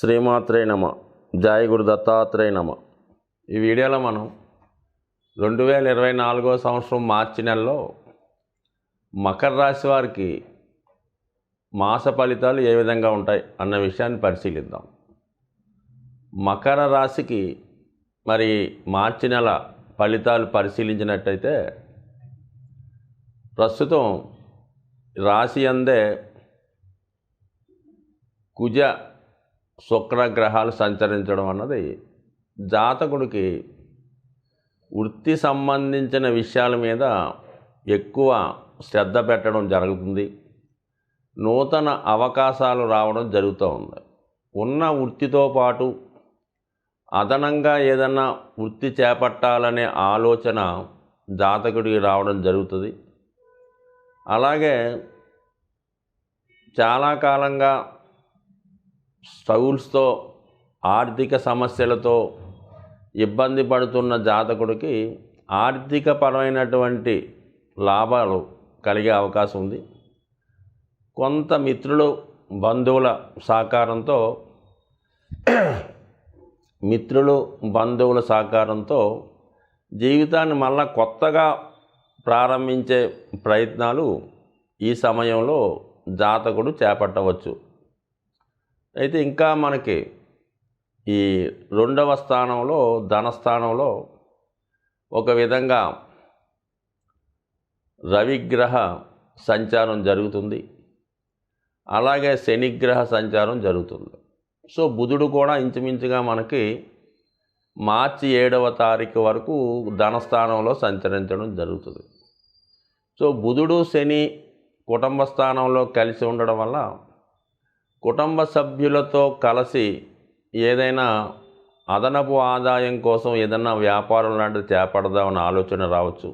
శ్రీమాత్రే నమ. జయ గురు దత్తాత్రేయ నమ. ఈ వీడియోలో మనం 2024 సంవత్సరం మార్చి నెలలో మకర రాశి వారికి మాస ఫలితాలు ఏ విధంగా ఉంటాయి అన్న విషయాన్ని పరిశీలిద్దాం. మకర రాశికి మరి మార్చి నెల ఫలితాలు పరిశీలించినట్టయితే ప్రస్తుతం రాశి అందే కుజ శుక్ర గ్రహాలు సంచరించడం అన్నది జాతకుడికి వృత్తి సంబంధించిన విషయాల మీద ఎక్కువ శ్రద్ధ పెట్టడం జరుగుతుంది. నూతన అవకాశాలు రావడం జరుగుతూ ఉంది. ఉన్న వృత్తితో పాటు అదనంగా ఏదన్నా వృత్తి చేపట్టాలనే ఆలోచన జాతకుడికి రావడం జరుగుతుంది. అలాగే చాలా కాలంగా స్ట్రగుల్స్తో ఆర్థిక సమస్యలతో ఇబ్బంది పడుతున్న జాతకుడికి ఆర్థికపరమైనటువంటి లాభాలు కలిగే అవకాశం ఉంది. కొంత మిత్రులు బంధువుల సహకారంతో జీవితాన్ని మళ్ళా కొత్తగా ప్రారంభించే ప్రయత్నాలు ఈ సమయంలో జాతకుడు చేపట్టవచ్చు. అయితే ఇంకా మనకి ఈ 2వ స్థానంలో ధనస్థానంలో ఒక విధంగా రవిగ్రహ సంచారం జరుగుతుంది. అలాగే శనిగ్రహ సంచారం జరుగుతుంది. సో బుధుడు కూడా ఇంచుమించుగా మనకి మార్చి 7వ తారీఖు వరకు ధనస్థానంలో సంచరించడం జరుగుతుంది. సో బుధుడు శని కుటుంబ స్థానంలో కలిసి ఉండడం వల్ల కుటుంబ సభ్యులతో కలిసి ఏదైనా అదనపు ఆదాయం కోసం ఏదైనా వ్యాపారం లాంటిది చేపడదామన్న ఆలోచన రావచ్చు.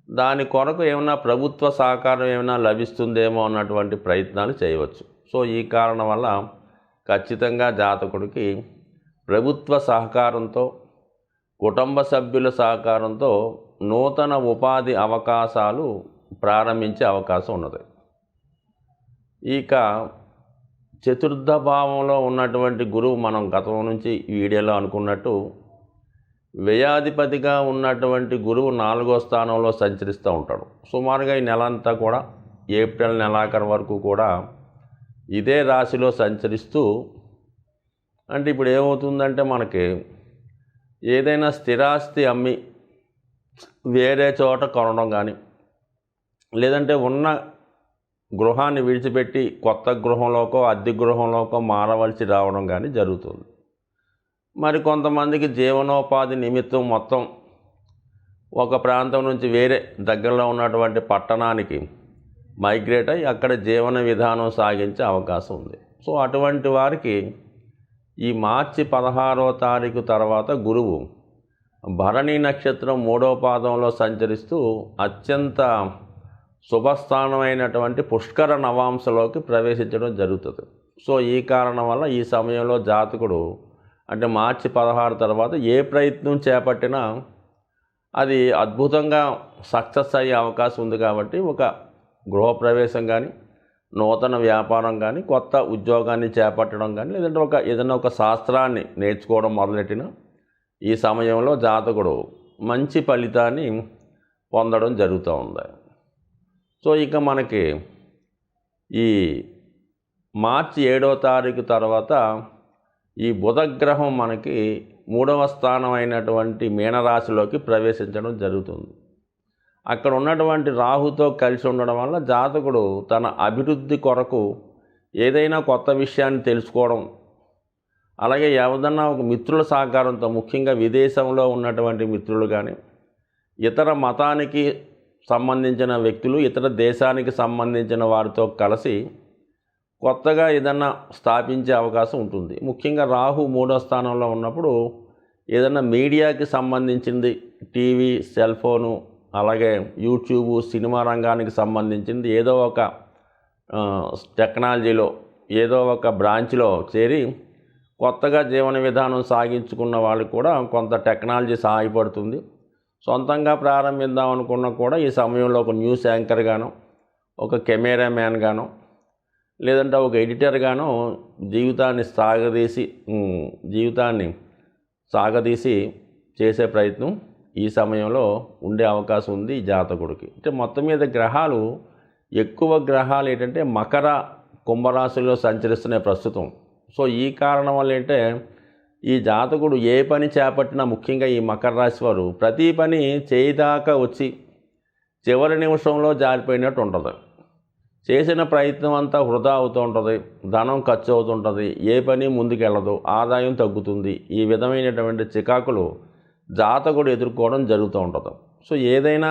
దాని కొరకు ఏమైనా ప్రభుత్వ సహకారం ఏమైనా లభిస్తుందేమో అన్నటువంటి ప్రయత్నాలు చేయవచ్చు. సో ఈ కారణం వల్ల ఖచ్చితంగా జాతకుడికి ప్రభుత్వ సహకారంతో కుటుంబ సభ్యుల సహకారంతో నూతన ఉపాధి అవకాశాలు ప్రారంభించే అవకాశం ఉన్నది. ఇక చతుర్థ భావంలో ఉన్నటువంటి గురువు, మనం గతం నుంచి ఈ వీడియోలో అనుకున్నట్టు వ్యయాధిపతిగా ఉన్నటువంటి గురువు 4వ స్థానంలో సంచరిస్తూ ఉంటాడు. సుమారుగా ఈ నెలంతా కూడా ఏప్రిల్ నెలాఖరు వరకు కూడా ఇదే రాశిలో సంచరిస్తూ, అంటే ఇప్పుడు ఏమవుతుందంటే మనకి ఏదైనా స్థిరాస్తి అమ్మి వేరే చోట కొనడం కానీ, లేదంటే ఉన్న గృహాన్ని విడిచిపెట్టి కొత్త గృహంలోకో అద్దె గృహంలోకో మారవలసి రావడం కానీ జరుగుతుంది. మరి కొంతమందికి జీవనోపాధి నిమిత్తం మొత్తం ఒక ప్రాంతం నుంచి వేరే దగ్గరలో ఉన్నటువంటి పట్టణానికి మైగ్రేట్ అయ్యి అక్కడ జీవన విధానం సాగించే అవకాశం ఉంది. సో అటువంటి వారికి ఈ మార్చి 16వ తారీఖు తర్వాత గురువు భరణి నక్షత్రం 3వ పాదంలో సంచరిస్తూ అత్యంత శుభస్థానమైనటువంటి పుష్కర నవాంశలోకి ప్రవేశించడం జరుగుతుంది. సో ఈ కారణం వల్ల ఈ సమయంలో జాతకుడు అంటే మార్చి 16 తర్వాత ఏ ప్రయత్నం చేపట్టినా అది అద్భుతంగా సక్సెస్ అయ్యే అవకాశం ఉంది. కాబట్టి ఒక గృహప్రవేశం కానీ, నూతన వ్యాపారం కానీ, కొత్త ఉద్యోగాన్ని చేపట్టడం కానీ, లేదంటే ఏదైనా ఒక శాస్త్రాన్ని నేర్చుకోవడం మొదలెట్టిన ఈ సమయంలో జాతకుడు మంచి ఫలితాన్ని పొందడం జరుగుతూ ఉంది. సో ఇక మనకి ఈ మార్చి 7వ తారీఖు తర్వాత ఈ బుధగ్రహం మనకి 3వ స్థానం అయినటువంటి మీనరాశిలోకి ప్రవేశించడం జరుగుతుంది. అక్కడ ఉన్నటువంటి రాహుతో కలిసి ఉండడం వల్ల జాతకుడు తన అభివృద్ధి కొరకు ఏదైనా కొత్త విషయాన్ని తెలుసుకోవడం, అలాగే ఏదన్నా ఒక మిత్రుల సహకారంతో, ముఖ్యంగా విదేశంలో ఉన్నటువంటి మిత్రులు కానీ, ఇతర మతానికి సంబంధించిన వ్యక్తులు, ఇతర దేశానికి సంబంధించిన వారితో కలిసి కొత్తగా ఏదన్నా స్థాపించే అవకాశం ఉంటుంది. ముఖ్యంగా రాహు 3వ స్థానంలో ఉన్నప్పుడు ఏదన్నా మీడియాకి సంబంధించింది, టీవీ, సెల్ ఫోను, అలాగే యూట్యూబ్, సినిమా రంగానికి సంబంధించింది ఏదో ఒక టెక్నాలజీలో ఏదో ఒక బ్రాంచ్లో చేరి కొత్తగా జీవన విధానం సాగించుకున్న వాళ్ళకి కూడా కొంత టెక్నాలజీ సహాయపడుతుంది. సొంతంగా ప్రారంభిద్దాం అనుకున్నా కూడా ఈ సమయంలో ఒక న్యూస్ యాంకర్ గాను, ఒక కెమెరామ్యాన్ గాను, లేదంటే ఒక ఎడిటర్గానో జీవితాన్ని సాగదీసి చేసే ప్రయత్నం ఈ సమయంలో ఉండే అవకాశం ఉంది ఈ జాతకుడికి. అంటే మొత్తం మీద ఎక్కువ గ్రహాలు ఏంటంటే మకర కుంభరాశిలో సంచరిస్తున్నాయి ప్రస్తుతం. సో ఈ కారణం వల్ల ఏంటంటే ఈ జాతకుడు ఏ పని చేపట్టినా, ముఖ్యంగా ఈ మకర రాశి వారు ప్రతి పని చేయదాకా వచ్చి చివరి నిమిషంలో జారిపోయినట్టు ఉంటుంది. చేసిన ప్రయత్నం అంతా వృధా అవుతూ ఉంటుంది, ధనం ఖర్చు అవుతుంటుంది, ఏ పని ముందుకెళ్ళదు, ఆదాయం తగ్గుతుంది. ఈ విధమైనటువంటి చికాకులు జాతకుడు ఎదుర్కోవడం జరుగుతూ ఉంటుంది. సో ఏదైనా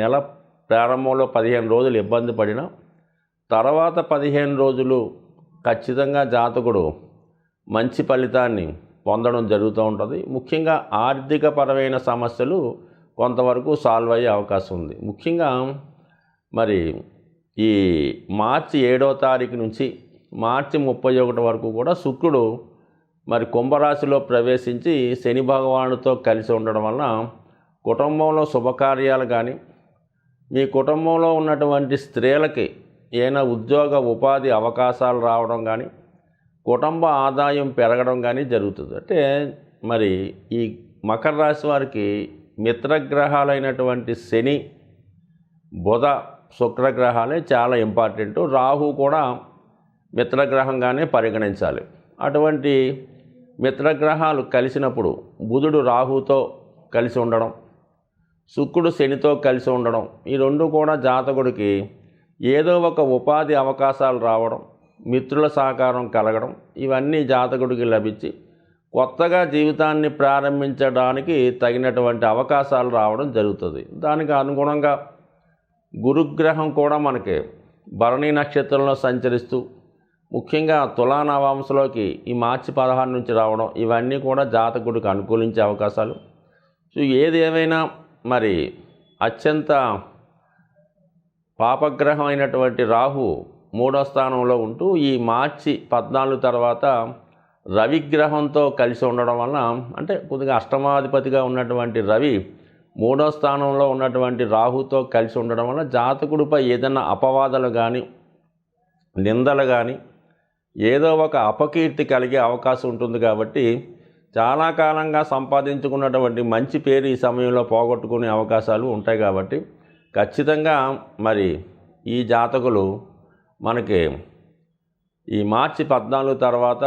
నెల ప్రారంభంలో 15 రోజులు ఇబ్బంది పడినా తర్వాత 15 రోజులు ఖచ్చితంగా జాతకుడు మంచి ఫలితాన్ని పొందడం జరుగుతూ ఉంటుంది. ముఖ్యంగా ఆర్థికపరమైన సమస్యలు కొంతవరకు సాల్వ్ అయ్యే అవకాశం ఉంది. ముఖ్యంగా మరి ఈ మార్చి 7వ తారీఖు నుంచి మార్చి 31 వరకు కూడా శుక్రుడు మరి కుంభరాశిలో ప్రవేశించి శని భగవానుడితో కలిసి ఉండడం వలన కుటుంబంలో శుభకార్యాలు కానీ, మీ కుటుంబంలో ఉన్నటువంటి స్త్రీలకి ఏమైనా ఉద్యోగ ఉపాధి అవకాశాలు రావడం కానీ, కుటుంబ ఆదాయం పెరగడం కానీ జరుగుతుంది. అంటే మరి ఈ మకర రాశి వారికి మిత్రగ్రహాలైనటువంటి శని, బుధ, శుక్రగ్రహాలే చాలా ఇంపార్టెంట్. రాహు కూడా మిత్రగ్రహంగానే పరిగణించాలి. అటువంటి మిత్రగ్రహాలు కలిసినప్పుడు బుధుడు రాహుతో కలిసి ఉండడం, శుక్రుడు శనితో కలిసి ఉండడం, ఈ రెండు కూడా జాతకుడికి ఏదో ఒక ఉపాధి అవకాశాలు రావడం, మిత్రుల సహకారం కలగడం, ఇవన్నీ జాతకుడికి లభించి కొత్తగా జీవితాన్ని ప్రారంభించడానికి తగినటువంటి అవకాశాలు రావడం జరుగుతుంది. దానికి అనుగుణంగా గురుగ్రహం కూడా మనకి భరణి నక్షత్రంలో సంచరిస్తూ ముఖ్యంగా తులా నవాంశలోకి ఈ మార్చి 16 నుంచి రావడం, ఇవన్నీ కూడా జాతకుడికి అనుకూలించే అవకాశాలు. సో ఏది ఏమైనా మరి అత్యంత పాపగ్రహం అయినటువంటి రాహు 3వ స్థానంలో ఉంటూ ఈ మార్చి 14 తర్వాత రవిగ్రహంతో కలిసి ఉండడం వలన, అంటే కొద్దిగా అష్టమాధిపతిగా ఉన్నటువంటి రవి 3వ స్థానంలో ఉన్నటువంటి రాహుతో కలిసి ఉండడం వల్ల జాతకుడిపై ఏదైనా అపవాదాలు కానీ, నిందలు కానీ, ఏదో ఒక అపకీర్తి కలిగే అవకాశం ఉంటుంది. కాబట్టి చాలా కాలంగా సంపాదించుకున్నటువంటి మంచి పేరు ఈ సమయంలో పోగొట్టుకునే అవకాశాలు ఉంటాయి. కాబట్టి ఖచ్చితంగా మరి ఈ జాతకులు మనకి ఈ మార్చి 14 తర్వాత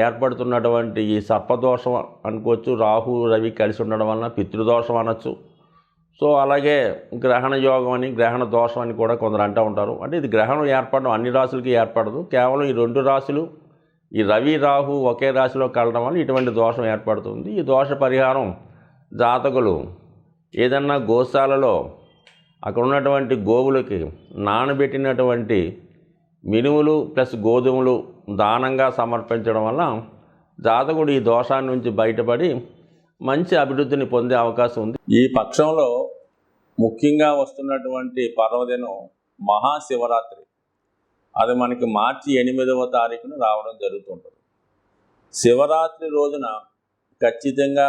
ఏర్పడుతున్నటువంటి ఈ సర్పదోషం అనుకోవచ్చు, రాహు రవి కలిసి ఉండడం వలన పితృదోషం అనొచ్చు. సో అలాగే గ్రహణ యోగం అని, గ్రహణ దోషం అని కూడా కొందరు అంటూ ఉంటారు. అంటే ఇది గ్రహణం ఏర్పడడం అన్ని రాశులకి ఏర్పడదు, కేవలం ఈ 2 రాశులు ఈ రవి రాహు ఒకే రాశిలో కలడం వల్ల ఇటువంటి దోషం ఏర్పడుతుంది. ఈ దోష పరిహారం జాతకులు ఏదన్నా గోశాలలో అక్కడ ఉన్నటువంటి గోవులకి నానబెట్టినటువంటి మినుములు ప్లస్ గోధుమలు దానంగా సమర్పించడం వల్ల జాతకుడు ఈ దోషాన్ని నుంచి బయటపడి మంచి అభివృద్ధిని పొందే అవకాశం ఉంది. ఈ పక్షంలో ముఖ్యంగా వస్తున్నటువంటి పర్వదినం మహాశివరాత్రి. అది మనకి మార్చి 8వ తారీఖున రావడం జరుగుతుంటుంది. శివరాత్రి రోజున ఖచ్చితంగా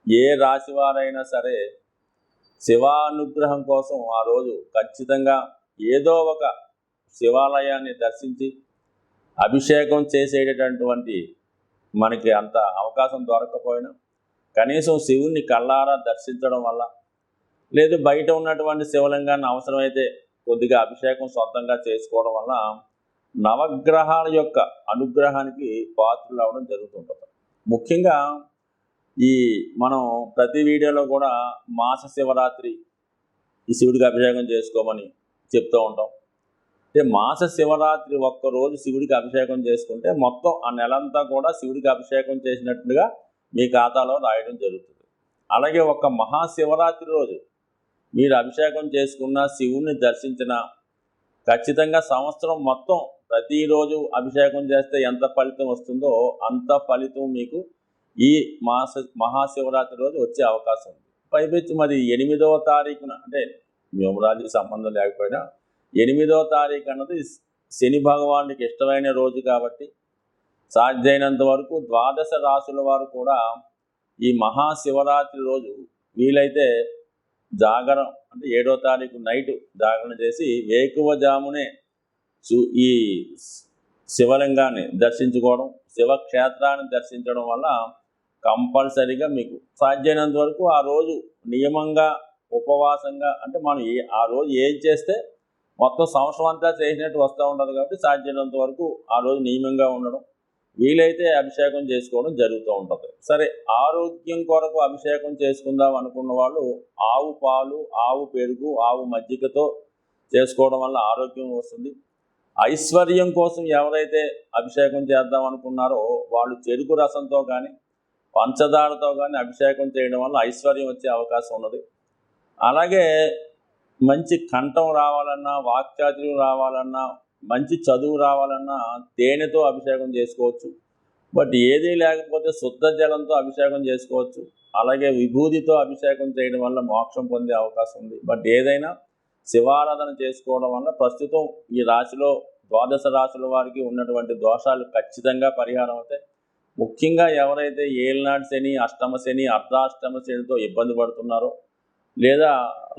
ఏ రాశివారైనా సరే శివానుగ్రహం కోసం ఆ రోజు ఖచ్చితంగా ఏదో ఒక శివాలయాన్ని దర్శించి అభిషేకం చేసేటటువంటి మనకి అంత అవకాశం దొరకకపోయినా కనీసం శివుణ్ణి కళ్ళారా దర్శించడం వల్ల, లేదు బయట ఉన్నటువంటి శివలింగాన్ని అవసరమైతే కొద్దిగా అభిషేకం సొంతంగా చేసుకోవడం వల్ల నవగ్రహాల యొక్క అనుగ్రహానికి పాత్రలు అవడం జరుగుతుంటుంది. ముఖ్యంగా ఈ మనం ప్రతి వీడియోలో కూడా మాస శివరాత్రి ఈ శివుడికి అభిషేకం చేసుకోమని చెప్తూ ఉంటాం. అంటే మాస శివరాత్రి ఒక్కరోజు శివుడికి అభిషేకం చేసుకుంటే మొత్తం ఆ నెలంతా కూడా శివుడికి అభిషేకం చేసినట్టుగా మీ ఖాతాలో రాయడం జరుగుతుంది. అలాగే ఒక మహాశివరాత్రి రోజు మీరు అభిషేకం చేసుకున్న, శివుణ్ణి దర్శించిన, ఖచ్చితంగా సంవత్సరం మొత్తం ప్రతిరోజు అభిషేకం చేస్తే ఎంత ఫలితం వస్తుందో అంత ఫలితం మీకు ఈ మహాశివరాత్రి రోజు వచ్చే అవకాశం ఉంది. పైపెచ్చి మరి 8వ తారీఖున, అంటే న్యూమరాలజీకి సంబంధం లేకపోయినా 8వ తారీఖు అన్నది శని భగవానుడికి ఇష్టమైన రోజు కాబట్టి సాధ్యమైనంత వరకు ద్వాదశ రాశుల వారు కూడా ఈ మహాశివరాత్రి రోజు వీలైతే జాగరం, అంటే 7వ తారీఖు నైటు జాగరణ చేసి వేకువజామునే ఈ శివలింగాన్ని దర్శించుకోవడం, శివక్షేత్రాన్ని దర్శించడం వల్ల కంపల్సరీగా మీకు సాధ్యమైనంత వరకు ఆ రోజు నియమంగా ఉపవాసంగా, అంటే మనం ఆ రోజు ఏం చేస్తే మొత్తం సంవత్సరం అంతా చేసినట్టు వస్తూ ఉంటుంది కాబట్టి సాధ్యమైనంత వరకు ఆ రోజు నియమంగా ఉండడం, వీలైతే అభిషేకం చేసుకోవడం జరుగుతూ ఉంటుంది. సరే, ఆరోగ్యం కొరకు అభిషేకం చేసుకుందాం అనుకున్న వాళ్ళు ఆవు పాలు, ఆవు పెరుగు, ఆవు మజ్జిగతో చేసుకోవడం వల్ల ఆరోగ్యం వస్తుంది. ఐశ్వర్యం కోసం ఎవరైతే అభిషేకం చేద్దాం అనుకున్నారో వాళ్ళు చెరుకు రసంతో కానీ పంచదారతో కానీ అభిషేకం చేయడం వల్ల ఐశ్వర్యం వచ్చే అవకాశం ఉన్నది. అలాగే మంచి కంఠం రావాలన్నా, వాక్చాతుర్యం రావాలన్నా, మంచి చదువు రావాలన్నా తేనెతో అభిషేకం చేసుకోవచ్చు. బట్ ఏదీ లేకపోతే శుద్ధ జలంతో అభిషేకం చేసుకోవచ్చు. అలాగే విభూతితో అభిషేకం చేయడం వల్ల మోక్షం పొందే అవకాశం ఉంది. బట్ ఏదైనా శివారాధన చేసుకోవడం వల్ల ప్రస్తుతం ఈ రాశిలో ద్వాదశ రాశుల వారికి ఉన్నటువంటి దోషాలు ఖచ్చితంగా పరిహారం అవుతాయి. ముఖ్యంగా ఎవరైతే ఏలినాటి శని, అష్టమ శని, అర్ధాష్టమ శనితో ఇబ్బంది పడుతున్నారో, లేదా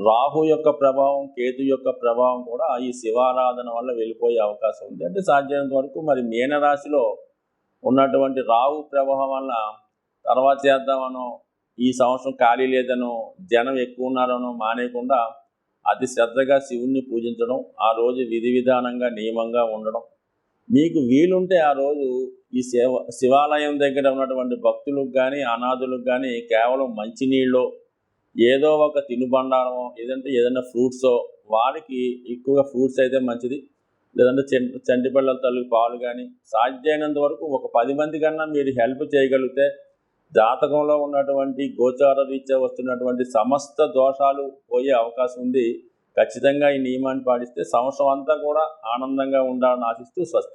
రాహు యొక్క ప్రభావం, కేతు యొక్క ప్రభావం కూడా ఈ శివారాధన వల్ల వెళ్ళిపోయే అవకాశం ఉంది. అంటే సాధ్యమైనంత వరకు మరి మీనరాశిలో ఉన్నటువంటి రాహు ప్రభావం వల్ల తర్వాత చేద్దామనో, ఈ సంవత్సరం ఖాళీ లేదనో, జనం ఎక్కువ ఉన్నారనో మానేయకుండా అతి శ్రద్ధగా శివుణ్ణి పూజించడం, ఆ రోజు విధి విధానంగా నియమంగా ఉండడం, మీకు వీలుంటే ఆ రోజు ఈ శివాలయం దగ్గర ఉన్నటువంటి భక్తులకు కానీ అనాథులకు కానీ కేవలం మంచినీళ్ళు, ఏదో ఒక తినుబండారమో, ఏదంటే ఏదైనా ఫ్రూట్సో, వారికి ఎక్కువగా ఫ్రూట్స్ అయితే మంచిది, లేదంటే చంటి పిల్లల తల్లి పాలు కానీ, సాధ్యమైనంత వరకు ఒక 10 మంది కన్నా మీరు హెల్ప్ చేయగలిగితే జాతకంలో ఉన్నటువంటి గోచార రీత్యా వస్తున్నటువంటి సమస్త దోషాలు పోయే అవకాశం ఉంది. ఖచ్చితంగా ఈ నియమాన్ని పాటిస్తే సంవత్సరం అంతా కూడా ఆనందంగా ఉండాలని ఆశిస్తూ స్వస్తి.